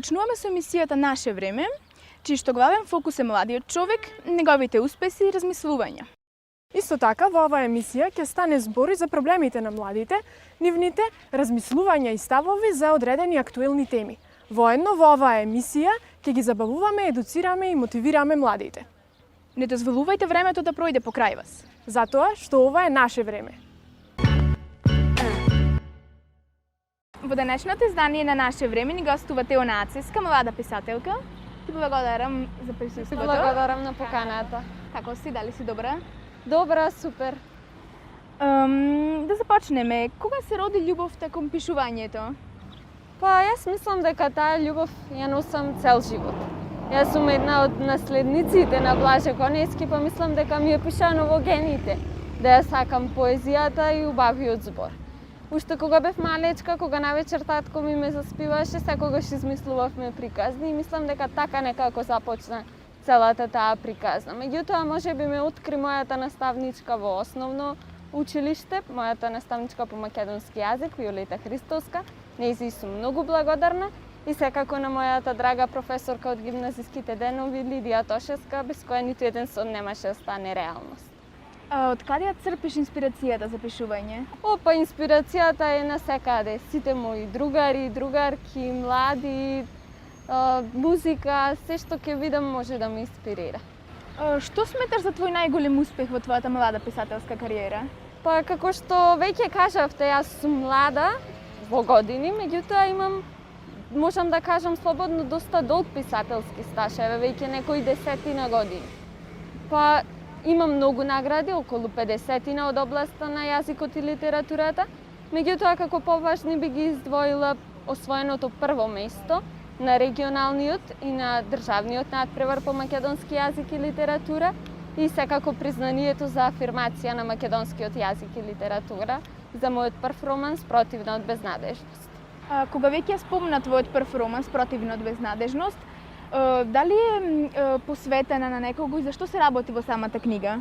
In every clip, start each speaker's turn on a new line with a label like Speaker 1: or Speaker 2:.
Speaker 1: Започнуваме со емисијата Наше време, чиј што главен фокус е младиот човек, неговите успеси и размислувања.
Speaker 2: Исто така, во оваа емисија ќе стане збори за проблемите на младите, нивните размислувања и ставови за одредени актуелни теми. Воедно во оваа емисија ќе ги забавуваме, едуцираме и мотивираме младите.
Speaker 1: Не дозволувајте времето да пројде покрај вас.
Speaker 2: Затоа што ова е наше време.
Speaker 1: Во денешното издание на Наше време ни гостува Теона Ацеска, млада писателка. Ти благодарам за присуството.
Speaker 3: Благодарам на поканата.
Speaker 1: Како си, дали си добра?
Speaker 3: Добра, супер.
Speaker 1: Да започнеме. Кога се роди љубовта кон пишувањето?
Speaker 3: Па, јас мислам дека таа љубов ја носам цел живот. Јас сум една од наследниците на Блаже Конески, па мислам дека ми е пишано во гените, да ја сакам поезијата и убавиот збор. Уште кога бев малечка, кога навечер татко ми ме заспиваше, секогаш измислувавме приказни и мислам дека така некако започна целата таа приказна. Меѓутоа, можеби ме откри мојата наставничка во основно училиште, мојата наставничка по македонски јазик, Виолета Христовска. Нејзи сум многу благодарна и секако на мојата драга професорка од гимназиските денови, Лидија Тошевска, без која ниту еден сон немаше да стане реалност.
Speaker 1: Од каде ја црпиш инспирацијата за пишување?
Speaker 3: Опа, инспирацијата е насекаде. Сите мои другари, другарки, млади, музика, се што ќе видам може да ме инспирира.
Speaker 1: Што сметаш за твој најголем успех во твојата млада писателска кариера?
Speaker 3: Па, како што веќе кажавте, јас сум млада во години, меѓутоа можам да кажам слободно, доста долг писателски стаж, еве веќе некои 10 години. Па, имам многу награди, околу 50 од областа на јазикот и литературата, меѓутоа како поважни би ги издвоила освоеното прво место на регионалниот и на државниот надпревар по македонски јазик и литература и секако признанието за афирмација на македонскиот јазик и литература за мојот прв роман Спротивна од безнадежност.
Speaker 1: Кога веќе ја спомна твојот прв роман Спротивна од безнадежност, дали е посветена на некого и зашто се работи во самата книга?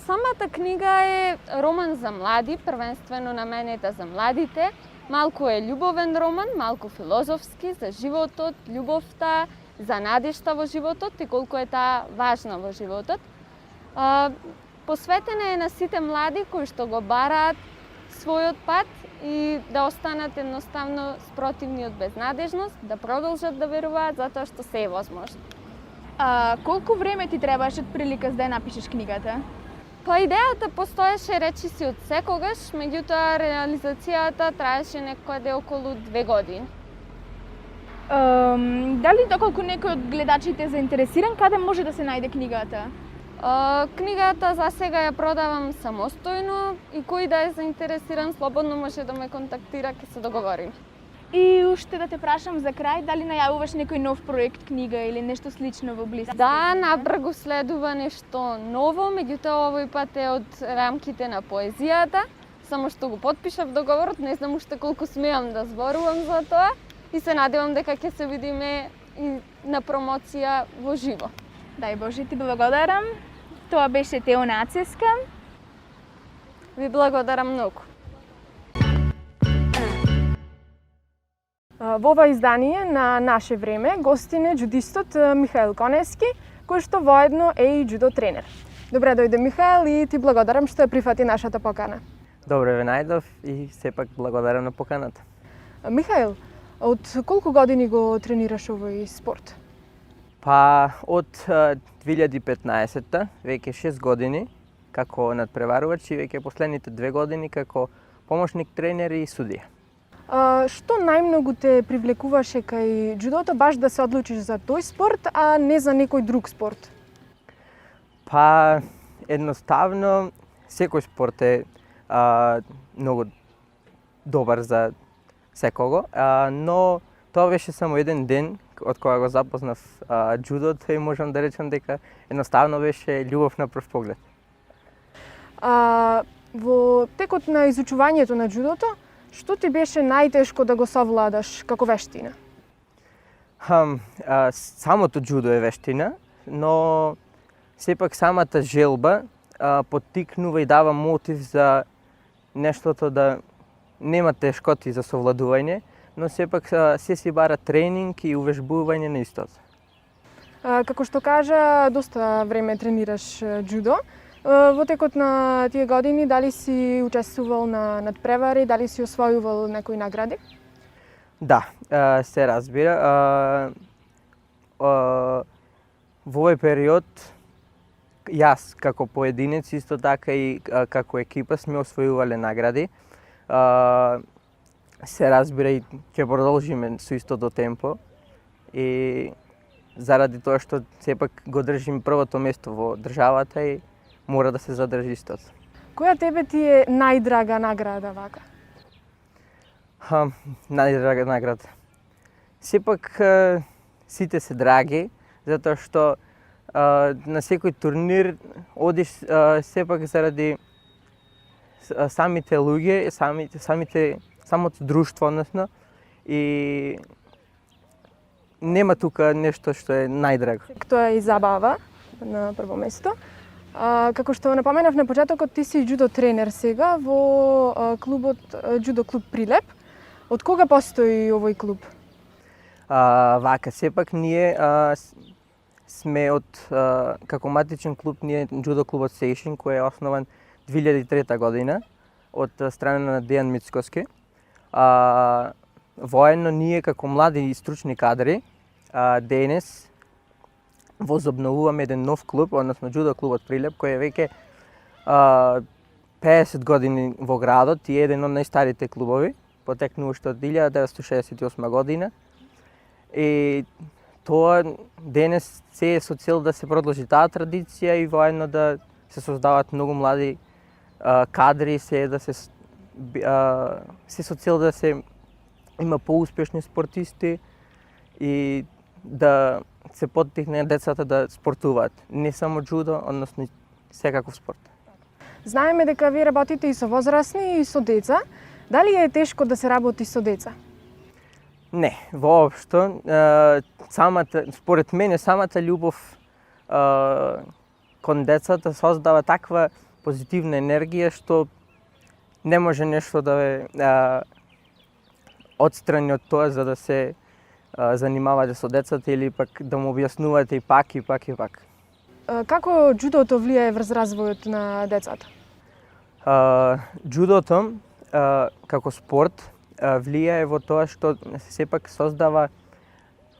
Speaker 3: Самата книга е роман за млади, првенствено наменета за младите. Малку е љубовен роман, малку филозофски, за животот, љубовта, за надежта во животот и колку е таа важна во животот. Посветена е на сите млади кои што го бараат својот пат и да останат едноставно спротивни од безнадежност, да продолжат да веруваат затоа што се е возможно.
Speaker 1: Колку време ти требаше од прилика за да ја напишеш книгата?
Speaker 3: Па идејата постоеше речиси од секогаш, меѓутоа реализацијата траеше некаде околу 2 години.
Speaker 1: Дали доколку некој од гледачите е заинтересиран, каде може да се најде книгата?
Speaker 3: Книгата за сега ја продавам самостојно и кој да е заинтересиран слободно може да ме контактира, ќе се договориме.
Speaker 1: И уште да те прашам за крај, дали најавуваш некој нов проект книга или нешто слично во близко?
Speaker 3: Да, набргу следува нешто ново, меѓутоа овој пат е од рамките на поезијата. Само што го потпишав договорот, не знам уште колку смеам да зборувам за тоа и се надевам дека ќе се видиме и на промоција во живо.
Speaker 1: Дај Боже, ти благодарам. Тоа беше Теона Ацеска.
Speaker 3: Ви благодарам многу.
Speaker 2: Во ова издание на Наше време гостин е џудистот Михаил Конески, кој што воедно е и џудо тренер. Добре дојде Михаил и ти благодарам што ја прифати нашата покана.
Speaker 4: Добре ве најдов и сепак благодарам на поканата.
Speaker 2: Михаил, од колку години го тренираш овој спорт?
Speaker 4: Па од 2015-та, веќе 6 години како надпреварувач и веќе последните 2 години како помошник тренер и судија.
Speaker 2: Што најмногу те привлекуваше кај џудото баш да се одлучиш за тој спорт, а не за некој друг спорт?
Speaker 4: Па едноставно секој спорт е многу добар за секого, но тоа беше само еден ден од кога го запознав џудото и можам да речам дека едноставно беше љубов на прв поглед.
Speaker 2: Во текот на изучувањето на џудото, што ти беше најтешко да го совладаш како вештина?
Speaker 4: Самото џудо е вештина, но сепак самата желба поттикнува и дава мотив за нештото да нема тешкоти за совладување, но сепак се си бара тренинг и увежбување на истото.
Speaker 2: Како што кажа, доста време тренираш џудо. Во текот на тие години, дали си учествувал на надпревари, дали си освојувал некои награди?
Speaker 4: Да, се разбира. Во овој период, јас како поединец, исто така и како екипа сме освојувале награди. Се разбира и ќе продолжиме со истото темпо и заради тоа што сепак го држим првото место во државата и мора да се задржи истото.
Speaker 2: Која тебе ти е најдрага награда вака?
Speaker 4: Најдрага награда. Сепак сите се драги, затоа што на секој турнир одиш сепак заради самите луѓе, самото друштво, односно, и нема тука нешто што е најдраго.
Speaker 2: Тоа е и забава на прво место. Како што напоменав на почетокот, ти си џудо тренер сега во клубот џудо клуб Прилеп. Од кога постои овој клуб?
Speaker 4: Вака, сепак ние сме како матичен клуб, ние џудо клубот Сейшин, кој е основан 2003 година од страна на Дејан Мицкоски. Воедно ние како млади и стручни кадри денес возобновуваме еден нов клуб, односно џудо клубот Прилеп, кој е веќе 50 години во градот и е еден од најстарите клубови, потекнуваш од 1968 година. И тоа денес се е со цел да се продолжи таа традиција и воедно да се создаваат многу млади кадри, се со цел да се има поуспешни спортисти и да се поттикне децата да спортуваат. Не само џудо, односно секаков спорт.
Speaker 2: Знаеме дека вие работите и со возрастни и со деца. Дали е тешко да се работи со деца?
Speaker 4: Не, воопшто. Според мене, самата љубов кон децата создава таква позитивна енергија што не може нешто да ве отстрани од тоа за да се занимавате со децата или пак да му објаснувате и пак и пак и пак.
Speaker 2: Како џудото влијае врз развојот на децата?
Speaker 4: Џудото како спорт влијае во тоа што сепак создава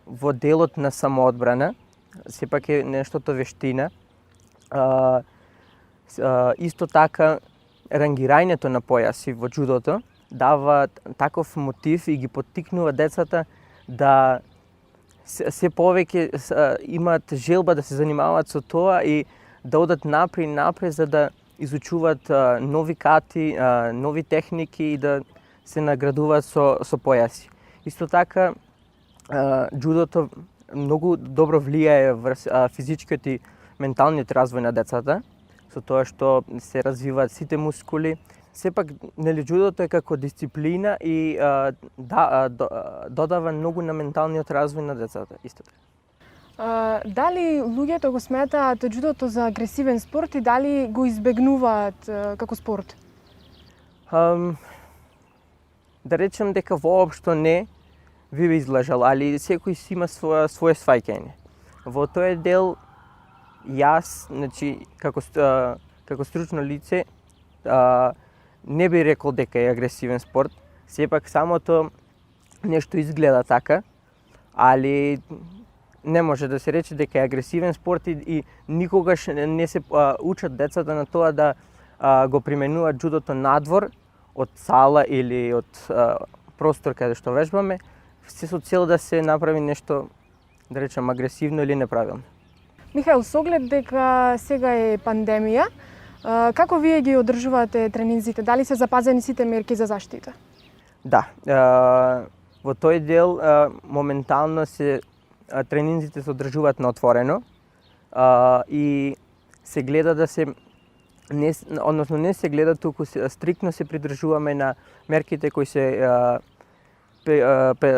Speaker 4: во делот на самоодбрана, сепак е нештото вештина. Исто така рангирањето на појаси во џудото дава таков мотив и ги поттикнува децата да се повеќе имаат желба да се занимаваат со тоа и да одат напред за да изучуваат нови кати, нови техники и да се наградуваат со појаси. Исто така џудото многу добро влијае врз физичкиот и менталниот развој на децата, со тоа што се развиваат сите мускули. Сепак, нели, џудото е како дисциплина и додава многу на менталниот развој на децата, исто така.
Speaker 2: Дали луѓето го сметаат џудото за агресивен спорт и дали го избегнуваат како спорт?
Speaker 4: Да речем дека воопшто не ви излажал, али секој си има свое сваќање. Во тој дел јас, значи, како стручно лице, не би рекол дека е агресивен спорт, сепак самото нешто изгледа така, али не може да се рече дека е агресивен спорт и никогаш не се учат децата на тоа да го применуваат џудото надвор од сала или од простор каде што вежбаме, се со цел да се направи нешто, да речем, агресивно или неправилно.
Speaker 2: Михаил, со оглед дека сега е пандемија, како вие ги одржувате тренинзите? Дали се запазени сите мерки за заштита?
Speaker 4: Да, во тој дел моментално тренинзите се одржуваат на отворено и се гледа да се не се гледа, туку стриктно се придржуваме на мерките кои се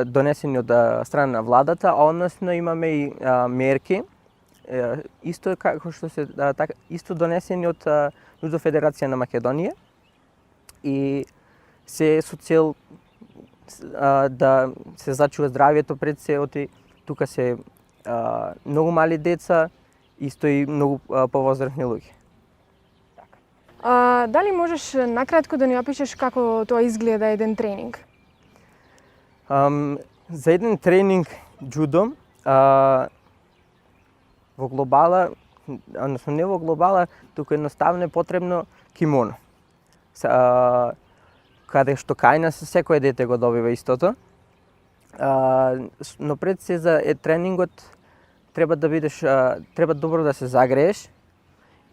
Speaker 4: донесени од страна на владата, односно имаме и мерки исто како што се исто донесени од Џудо Федерација на Македонија и се со цел да се зачува здравието пред се, оти тука се многу мали деца, исто и многу повозрастни луѓе.
Speaker 2: Дали можеш накратко да ни опишеш како тоа изгледа еден тренинг?
Speaker 4: За еден тренинг џудо во глобала, односно не во глобала, туку едноставно е потребно кимоно. Каде што кај нас секој дете го добива истото. Но пред се за тренингот треба да бидеш, треба добро да се загрееш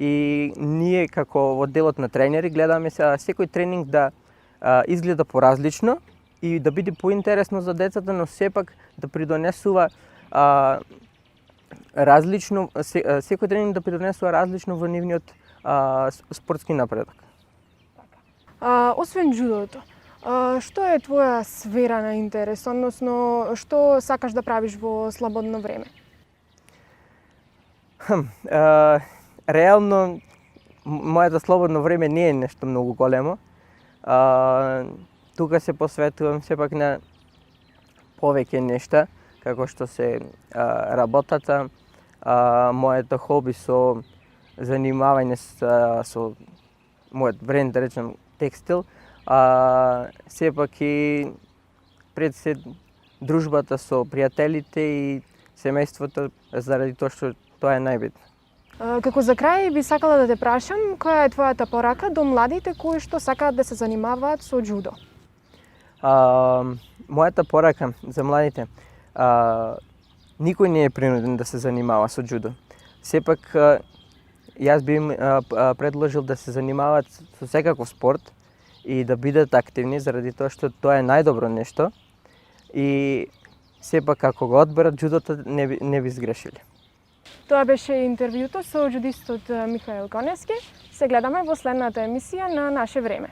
Speaker 4: и ние како во делот на тренери гледаме секој тренинг да изгледа поразлично и да биде поинтересно за децата, но сепак да придонесува различно, секој тренинг да придонесува различно во нивниот спортски напредок.
Speaker 2: Освен џудото, што е твоја сфера на интерес, односно што сакаш да правиш во слободно време?
Speaker 4: Реално, моето слободно време не е нешто многу големо. Тука се посветувам сепак на повеќе нешта, како што се работата, моето хоби со занимавање со мојот бренд, да речем, текстил, сепак и пред се дружбата со пријателите и семејството, заради тоа што тоа е најбитно.
Speaker 2: Како за крај би сакала да те прашам, која е твојата порака до младите кои што сакаат да се занимаваат со џудо?
Speaker 4: Мојата порака за младите, никој не е принуден да се занимава со џудо. Сепак, јас би им предложил да се занимаваат со секаков спорт и да бидат активни, заради тоа што тоа е најдобро нешто. И сепак, ако го одберат џудото, не би сгрешили.
Speaker 2: Тоа беше интервјуто со џудистот Михаел Коневски. Се гледаме во следната емисија на Наше време.